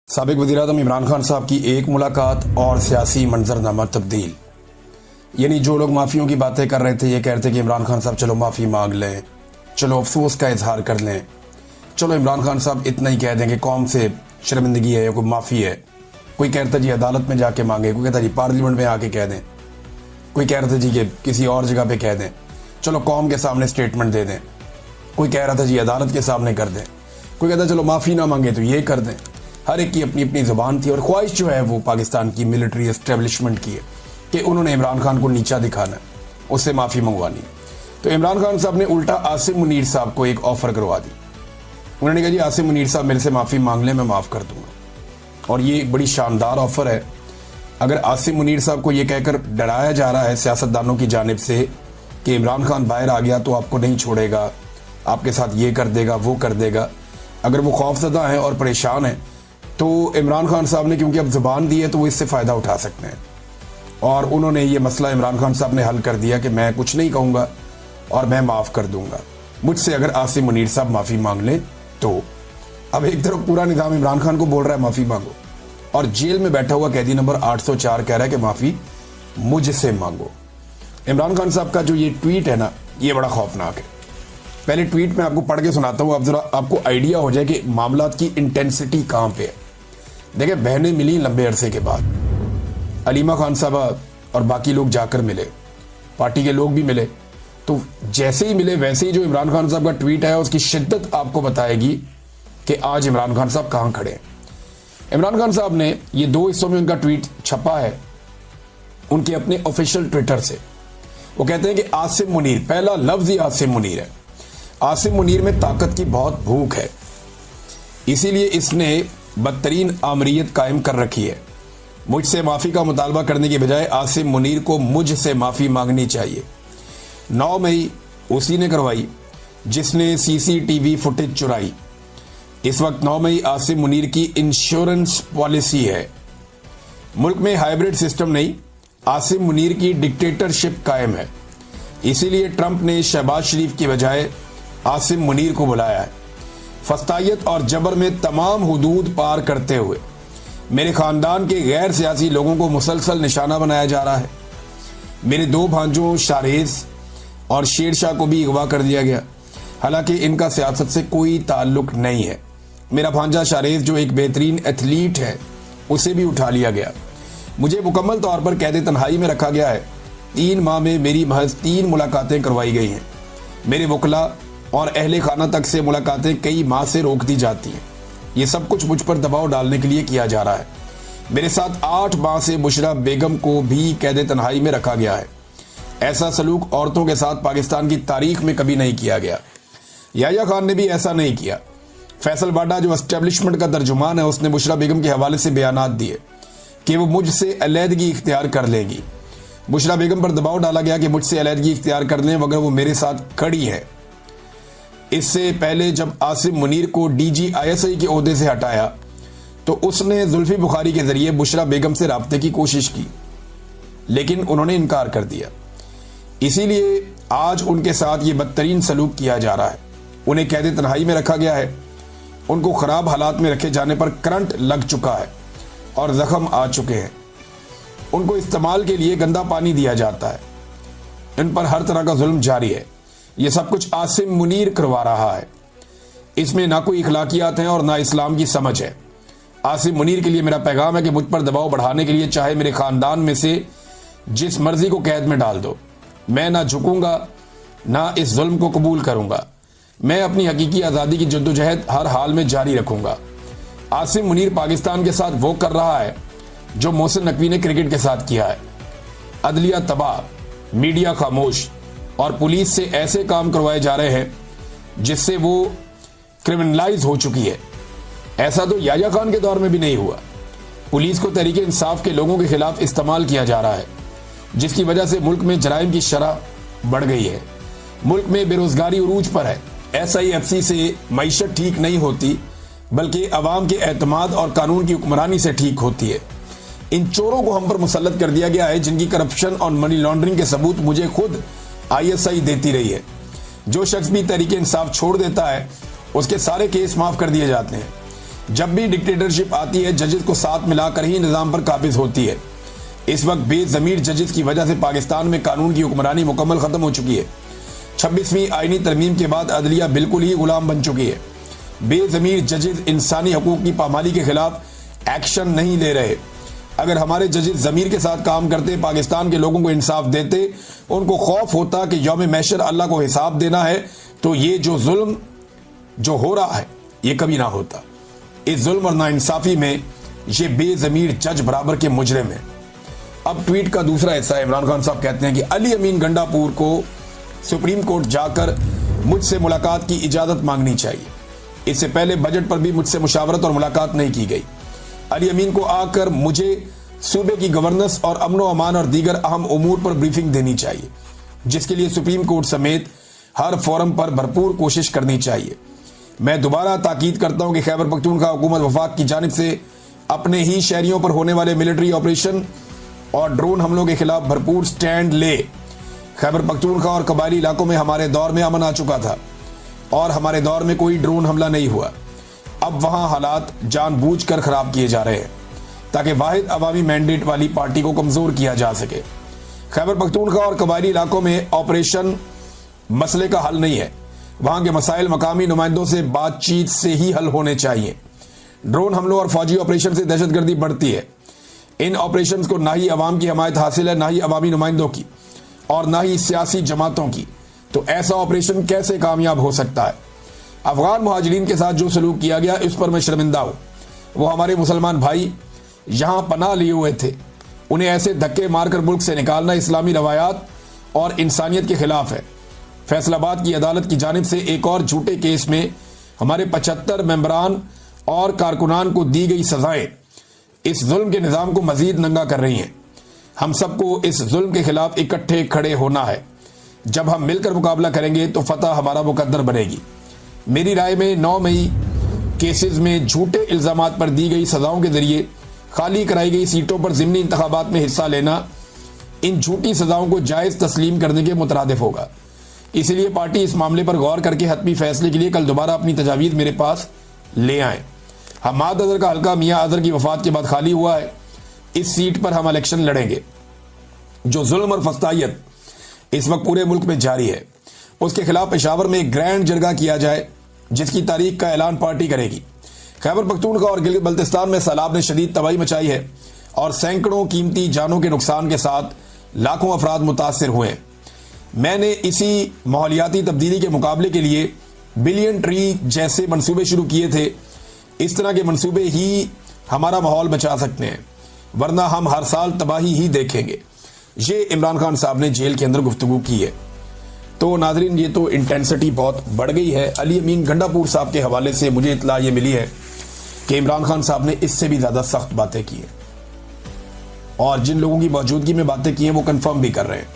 साबिक वज़ीर-ए-आज़म इमरान खान साहब की एक मुलाकात और सियासी मंजरनामा तब्दील। यानी जो लोग माफ़ियों की बातें कर रहे थे, ये कह रहे थे कि इमरान खान साहब चलो माफ़ी मांग लें, चलो अफसोस का इजहार कर लें, चलो इमरान खान साहब इतना ही कह दें कि कौम से शर्मिंदगी है या कोई माफ़ी है। कोई कहता जी अदालत में जाके मांगे, कोई कहता जी पार्लियामेंट में आके कह दें, कोई कह रहा था जी कि किसी और जगह पे कह दें, चलो कौम के सामने स्टेटमेंट दे दें, कोई कह रहा था जी अदालत के सामने कर दें, कोई कहता चलो माफ़ी ना मांगे तो ये कर दें। हर एक की अपनी अपनी ज़ुबान थी और ख्वाहिश जो है वो पाकिस्तान की मिलिट्री एस्टेब्लिशमेंट की है कि उन्होंने इमरान खान को नीचा दिखाना है, उससे माफ़ी मंगवानी। तो इमरान खान साहब ने उल्टा आसिम मुनीर साहब को एक ऑफ़र करवा दी। उन्होंने कहा जी आसिम मुनीर साहब मेरे से माफ़ी मांग लें, मैं माफ़ कर दूंगा। और ये एक बड़ी शानदार ऑफ़र है। अगर आसिम मुनीर साहब को ये कहकर डराया जा रहा है सियासतदानों की जानिब से कि इमरान खान बाहर आ गया तो आपको नहीं छोड़ेगा, आपके साथ ये कर देगा वो कर देगा, अगर वो खौफजदा हैं और परेशान हैं तो इमरान खान साहब ने क्योंकि अब ज़ुबान दी है तो वो इससे फ़ायदा उठा सकते हैं। और उन्होंने ये मसला इमरान खान साहब ने हल कर दिया कि मैं कुछ नहीं कहूँगा और मैं माफ़ कर दूंगा मुझसे अगर आसिम मुनीर साहब माफ़ी मांग लें तो। अब एक तरफ पूरा निज़ाम इमरान खान को बोल रहा है माफ़ी मांगो, और जेल में बैठा हुआ कैदी नंबर 804 कह रहा है कि माफ़ी मुझसे मांगो। इमरान खान साहब का जो ये ट्वीट है ना, ये बड़ा खौफनाक है। पहले ट्वीट में आपको पढ़ के सुनाता हूँ, अब जरा आपको आइडिया हो जाए कि मामला की इंटेंसिटी कहाँ पे है। देखिए, बहनें मिली लंबे अरसे के बाद, अलीमा खान साहबा और बाकी लोग जाकर मिले, पार्टी के लोग भी मिले। तो जैसे ही मिले वैसे ही जो इमरान खान साहब का ट्वीट है उसकी शिद्दत आपको बताएगी कि आज इमरान खान साहब कहाँ खड़े हैं। इमरान खान साहब ने ये 2 हिस्सों में उनका ट्वीट छपा है उनके अपने ऑफिशियल ट्विटर से। वो कहते हैं कि आसिम मुनीर, पहला लफ्ज ही आसिम मुनीर है। आसिम मुनीर में ताकत की बहुत भूख है, इसीलिए इसने बदतरीन आमरीत कायम कर रखी है। मुझसे माफ़ी का मुतालबा करने की बजाय आसिम मुनीर को मुझसे माफ़ी मांगनी चाहिए। 9 मई उसी ने करवाई जिसने सीसीटीवी फुटेज चुराई। इस वक्त 9 मई आसिम मुनीर की इंश्योरेंस पॉलिसी है। मुल्क में हाइब्रिड सिस्टम नहीं, आसिम मुनीर की डिक्टेटरशिप कायम है। इसीलिए ट्रंप ने शहबाज शरीफ की बजाय आसिम मुनीर को बुलाया है। फस्तायत और जबर में तमाम हुदूद पार करते हुए मेरे खानदान के गैर सियासी लोगों को मुसलसल निशाना बनाया जा रहा है। मेरे 2 भांजों शारेज और शेर शाह को भी अगवा कर दिया गया, हालांकि इनका सियासत से कोई ताल्लुक नहीं है। मेरा भांजा शारेज जो एक बेहतरीन एथलीट है, उसे भी उठा लिया गया। मुझे मुकम्मल तौर पर कैद तन्हाई में रखा गया है। 3 माह में मेरी महज 3 मुलाकातें करवाई गई हैं। मेरे वकला और अहले खाना तक से मुलाकातें कई माह से रोक दी जाती हैं। ये सब कुछ मुझ पर दबाव डालने के लिए किया जा रहा है। मेरे साथ 8 माह से बुशरा बेगम को भी कैद तन्हाई में रखा गया है। ऐसा सलूक औरतों के साथ पाकिस्तान की तारीख में कभी नहीं किया गया। याह्या खान ने भी ऐसा नहीं किया। फैसल बाडा जो एस्टेब्लिशमेंट का तर्जुमान है, उसने बुशरा बेगम के हवाले से बयानात दिए कि वो मुझसे अलहदगी इख्तियार कर लेगी। बुशरा बेगम पर दबाव डाला गया कि मुझसे अलहदगी इख्तियार कर लें मगर वो मेरे साथ खड़ी है। इससे पहले जब आसिम मुनीर को DGISI के ओहदे से हटाया तो उसने जुल्फी बुखारी के जरिए बुशरा बेगम से राब्ते की कोशिश की, लेकिन उन्होंने इनकार कर दिया। इसीलिए आज उनके साथ ये बदतरीन सलूक किया जा रहा है। उन्हें कैद तन्हाई में रखा गया है। उनको खराब हालात में रखे जाने पर करंट लग चुका है और जख्म आ चुके हैं। उनको इस्तेमाल के लिए गंदा पानी दिया जाता है। इन पर हर तरह का जुल्म जारी है। ये सब कुछ आसिम मुनीर करवा रहा है। इसमें ना कोई इखलाकियात हैं और ना इस्लाम की समझ है। आसिम मुनीर के लिए मेरा पैगाम है कि मुझ पर दबाव बढ़ाने के लिए चाहे मेरे खानदान में से जिस मर्जी को कैद में डाल दो, मैं ना झुकूंगा ना इस जुल्म को कबूल करूंगा। मैं अपनी हकीकी आज़ादी की जद्दोजहद हर हाल में जारी रखूंगा। आसिम मुनीर पाकिस्तान के साथ वो कर रहा है जो मोहसिन नकवी ने क्रिकेट के साथ किया है। अदलिया तबाह, मीडिया खामोश और पुलिस से ऐसे काम करवाए जा रहे हैं जिससे वो क्रिमिनलाइज हो चुकी है। ऐसा तो याह्या खान के दौर में भी नहीं हुआ। पुलिस को तहरीक इंसाफ के लोगों के खिलाफ इस्तेमाल किया जा रहा है, जिसकी वजह से मुल्क में जराइम की शरह बढ़ गई है। मुल्क में बेरोजगारी उरूज पर है। SIFC से मईशत ठीक नहीं होती बल्कि अवाम के एतमाद और कानून की हुक्मरानी से ठीक होती है। इन चोरों को हम पर मुसल्लत कर दिया गया है जिनकी करप्शन और मनी लॉन्ड्रिंग के सबूत मुझे खुद ISI देती रही है। जो शख्स भी तहरीक इंसाफ छोड़ देता है उसके सारे केस माफ कर दिए जाते हैं। जब भी डिक्टेटरशिप आती है जजेस को साथ मिलाकर ही निज़ाम पर काबिज होती है। इस वक्त बेज़मीर जजेस की वजह से पाकिस्तान में कानून की हुक्मरानी मुकम्मल खत्म हो चुकी है। 26वीं आईनी तरमीम के बाद अदलिया बिल्कुल ही गुलाम बन चुकी है। बेज़मीर जजेस इंसानी हकूक की पामाली के खिलाफ एक्शन नहीं ले रहे। अगर हमारे जजेस ज़मीर के साथ काम करते, पाकिस्तान के लोगों को इंसाफ देते, उनको खौफ होता कि यौम महशर अल्लाह को हिसाब देना है, तो ये जो जुल्म जो हो रहा है ये कभी ना होता। इस जुल्म और नाइंसाफी में ये बेज़मीर जज बराबर के मुजरिम है। अब ट्वीट का दूसरा हिस्सा इमरान खान साहब कहते हैं कि अली अमीन गंडापुर को सुप्रीम कोर्ट जाकर मुझसे मुलाकात की इजाज़त मांगनी चाहिए। इससे पहले बजट पर भी मुझसे मुशावरत और मुलाकात नहीं की गई। अली अमीन को आकर मुझे सूबे की गवर्नेंस और अमन व अमान और दीगर अहम उमूर पर ब्रीफिंग देनी चाहिए, जिसके लिए सुप्रीम कोर्ट समेत हर फोरम पर भरपूर कोशिश करनी चाहिए। मैं दोबारा ताकीद करता हूं कि खैबर पख्तूनख्वा हुकूमत वफाक की जानिब से अपने ही शहरियों पर होने वाले मिलिट्री ऑपरेशन और ड्रोन हमलों के खिलाफ भरपूर स्टैंड ले। खैबर पख्तूनख्वा और कबायली इलाकों में हमारे दौर में अमन आ चुका था और हमारे दौर में कोई ड्रोन हमला नहीं हुआ। अब वहां हालात जानबूझकर खराब किए जा रहे हैं ताकि वाहिद अवामी मैंडेट वाली पार्टी को कमजोर किया जा सके। खैबर पख्तूनख्वा और कबायली इलाकों में ऑपरेशन मसले का हल नहीं है। वहां के मसाइल मकामी नुमाइंदों से बातचीत से ही हल होने चाहिए। ड्रोन हमलों और फौजी ऑपरेशन से दहशतगर्दी बढ़ती है। इन ऑपरेशन को ना ही अवाम की हमायत हासिल है, ना ही अवामी नुमाइंदों की और ना ही सियासी जमातों की। तो ऐसा ऑपरेशन कैसे कामयाब हो सकता है? अफगान मुहाजिरीन के साथ जो सलूक किया गया इस पर मैं शर्मिंदा हूं। वो हमारे मुसलमान भाई यहां पनाह लिए हुए थे, उन्हें ऐसे धक्के मारकर मुल्क से निकालना इस्लामी रवायात और इंसानियत के खिलाफ है। फैसलाबाद की अदालत की जानिब से एक और झूठे केस में हमारे 75 मेंबरान और कारकुनान को दी गई सजाएं इस जुल्म के निज़ाम को मजीद नंगा कर रही हैं। हम सबको इस जुल्म के खिलाफ इकट्ठे खड़े होना है। जब हम मिलकर मुकाबला करेंगे तो फतह हमारा मुकद्दर बनेगी। मेरी राय में 9 मई केसेस में झूठे इल्जामात पर दी गई सजाओं के जरिए खाली कराई गई सीटों पर ज़िमनी इंतखाबात में हिस्सा लेना इन झूठी सजाओं को जायज़ तस्लीम करने के मुतरादिफ होगा। इसलिए पार्टी इस मामले पर गौर करके हतमी फैसले के लिए कल दोबारा अपनी तजावीज़ मेरे पास ले आए। हमाद अजहर का हल्का मियाँ अजहर की वफात के बाद खाली हुआ है। इस सीट पर हम इलेक्शन लड़ेंगे। जो जुल्म और फस्तायत इस वक्त पूरे मुल्क में जारी है, उसके खिलाफ पेशावर में एक ग्रैंड जरगा किया जाए, जिसकी तारीख का ऐलान पार्टी करेगी। खैबर पख्तूनख्वा और गिलगित बल्तिस्तान में सैलाब ने शदीद तबाही मचाई है और सैकड़ों कीमती जानों के नुकसान के साथ लाखों अफराद मुतासर हुए हैं। मैंने इसी माहौलियाती तब्दीली के मुकाबले के लिए बिलियन ट्री जैसे मंसूबे शुरू किए थे। इस तरह के मंसूबे ही हमारा माहौल बचा सकते हैं, वरना हम हर साल तबाही ही देखेंगे। ये इमरान खान साहब ने जेल के अंदर गुफ्तगू की है। तो नाजरीन, ये तो इंटेंसिटी बहुत बढ़ गई है। अली अमीन गंडापुर साहब के हवाले से मुझे इत्तला ये मिली है कि इमरान खान साहब ने इससे भी ज़्यादा सख्त बातें की हैं और जिन लोगों की मौजूदगी में बातें की हैं वो कंफर्म भी कर रहे हैं।